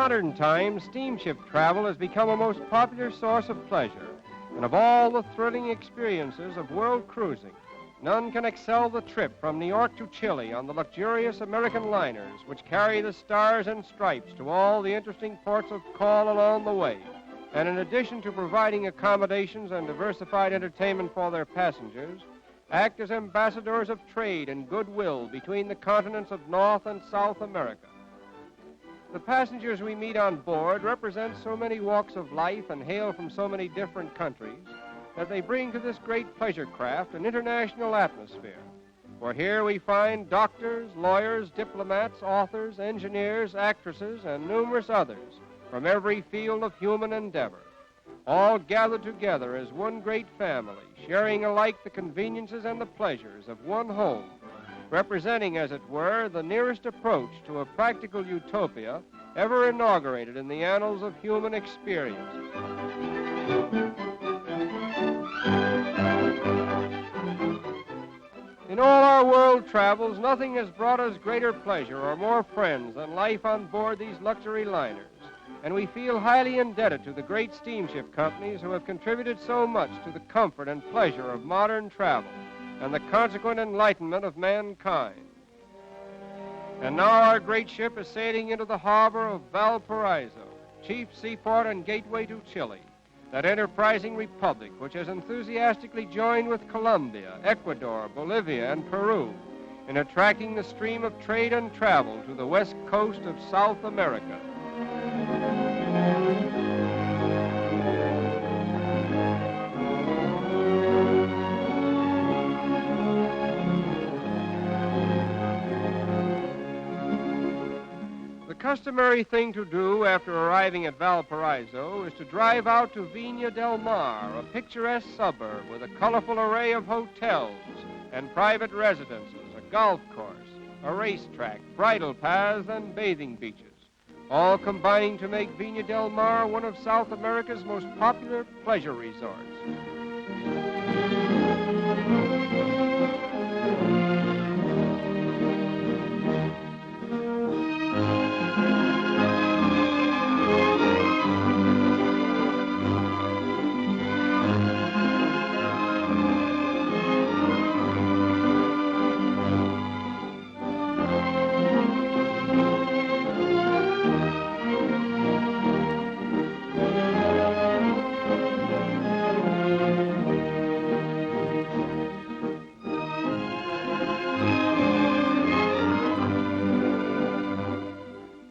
modern times, steamship travel has become a most popular source of pleasure. And of all the thrilling experiences of world cruising, none can excel the trip from New York to Chile on the luxurious American liners, which carry the stars and stripes to all the interesting ports of call along the way. And in addition to providing accommodations and diversified entertainment for their passengers, act as ambassadors of trade and goodwill between the continents of North and South America. The passengers we meet on board represent so many walks of life and hail from so many different countries that they bring to this great pleasure craft an international atmosphere. For here we find doctors, lawyers, diplomats, authors, engineers, actresses, and numerous others from every field of human endeavor, all gathered together as one great family, sharing alike the conveniences and the pleasures of one home, representing, as it were, the nearest approach to a practical utopia ever inaugurated in the annals of human experience. In all our world travels, nothing has brought us greater pleasure or more friends than life on board these luxury liners, and we feel highly indebted to the great steamship companies who have contributed so much to the comfort and pleasure of modern travel and the consequent enlightenment of mankind. And now our great ship is sailing into the harbor of Valparaiso, chief seaport and gateway to Chile, that enterprising republic which has enthusiastically joined with Colombia, Ecuador, Bolivia, and Peru in attracting the stream of trade and travel to the west coast of South America. The customary thing to do after arriving at Valparaiso is to drive out to Viña del Mar, a picturesque suburb with a colorful array of hotels and private residences, a golf course, a racetrack, bridle paths, and bathing beaches, all combining to make Viña del Mar one of South America's most popular pleasure resorts.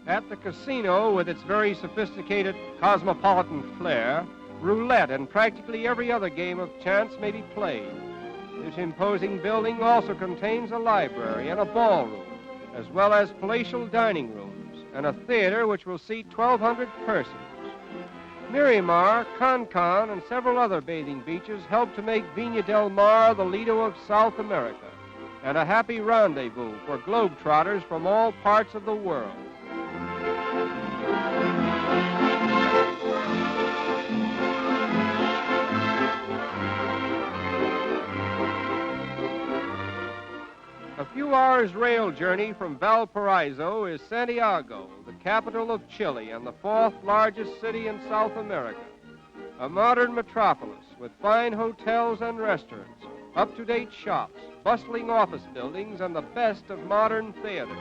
At the casino, with its very sophisticated cosmopolitan flair, roulette and practically every other game of chance may be played. This imposing building also contains a library and a ballroom, as well as palatial dining rooms, and a theater which will seat 1,200 persons. Miramar, Cancun, and several other bathing beaches help to make Viña del Mar the Lido of South America, and a happy rendezvous for globetrotters from all parts of the world. A few hours' rail journey from Valparaiso is Santiago, the capital of Chile and the fourth largest city in South America. A modern metropolis with fine hotels and restaurants, up-to-date shops, bustling office buildings, and the best of modern theaters.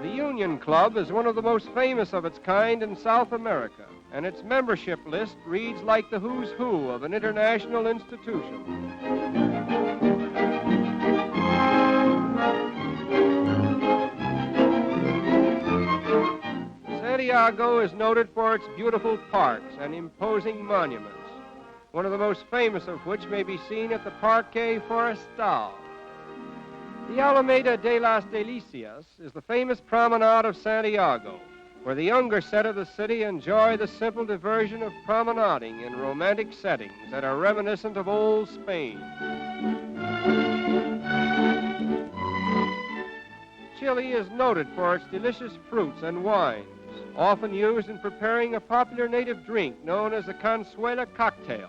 The Union Club is one of the most famous of its kind in South America, and its membership list reads like the who's who of an international institution. Santiago is noted for its beautiful parks and imposing monuments, one of the most famous of which may be seen at the Parque Forestal. The Alameda de las Delicias is the famous promenade of Santiago, where the younger set of the city enjoy the simple diversion of promenading in romantic settings that are reminiscent of old Spain. Chile is noted for its delicious fruits and wines, often used in preparing a popular native drink known as the Consuela cocktail,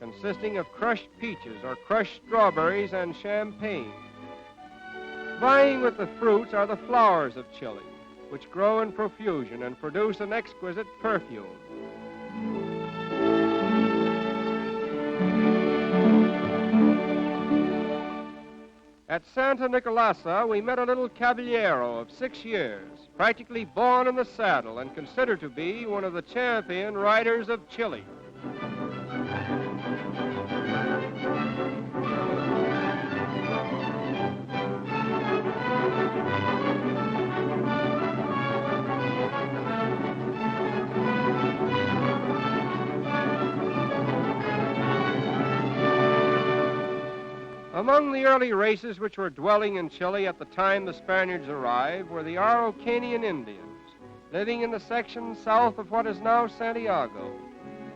consisting of crushed peaches or crushed strawberries and champagne. Vying with the fruits are the flowers of Chile, which grow in profusion and produce an exquisite perfume. At Santa Nicolasa, we met a little caballero of 6 years, practically born in the saddle and considered to be one of the champion riders of Chile. Among the early races which were dwelling in Chile at the time the Spaniards arrived were the Kenyan Indians, living in the section south of what is now Santiago.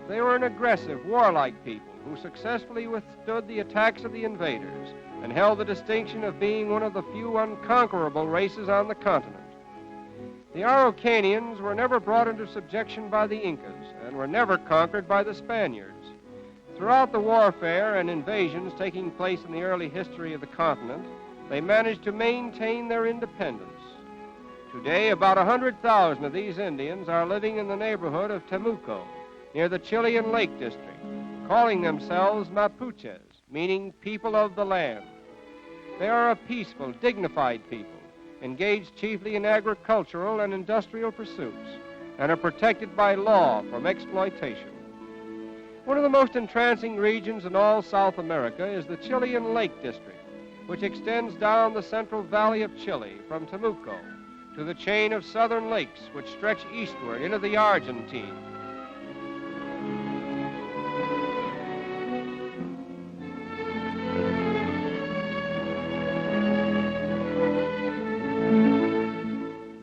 They were an aggressive, warlike people who successfully withstood the attacks of the invaders and held the distinction of being one of the few unconquerable races on the continent. The Araucanians were never brought into subjection by the Incas and were never conquered by the Spaniards. Throughout the warfare and invasions taking place in the early history of the continent, they managed to maintain their independence. Today, about 100,000 of these Indians are living in the neighborhood of Temuco, near the Chilean Lake District, calling themselves Mapuches, meaning people of the land. They are a peaceful, dignified people, engaged chiefly in agricultural and industrial pursuits, and are protected by law from exploitation. One of the most entrancing regions in all South America is the Chilean Lake District, which extends down the central valley of Chile from Temuco to the chain of southern lakes which stretch eastward into the Argentine.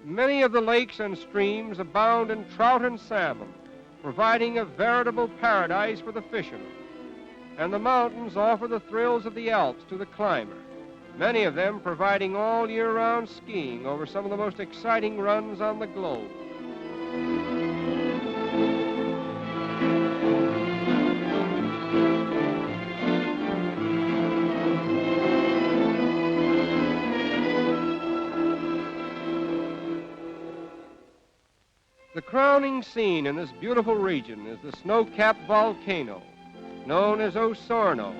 Many of the lakes and streams abound in trout and salmon, providing a veritable paradise for the fishermen. And the mountains offer the thrills of the Alps to the climber, many of them providing all year-round skiing over some of the most exciting runs on the globe. The crowning scene in this beautiful region is the snow-capped volcano, known as Osorno,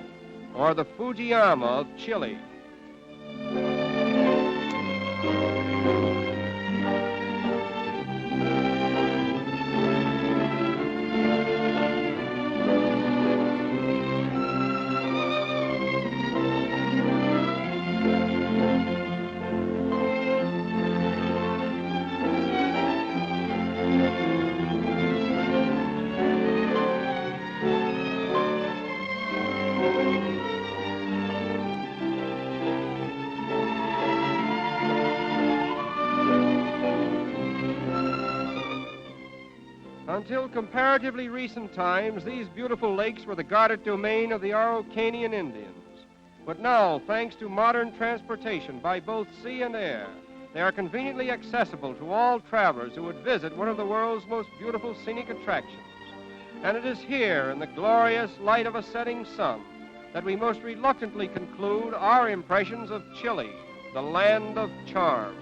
or the Fujiyama of Chile. Until comparatively recent times, these beautiful lakes were the guarded domain of the Kenyan Indians. But now, thanks to modern transportation by both sea and air, they are conveniently accessible to all travelers who would visit one of the world's most beautiful scenic attractions. And it is here, in the glorious light of a setting sun, that we most reluctantly conclude our impressions of Chile, the land of charm.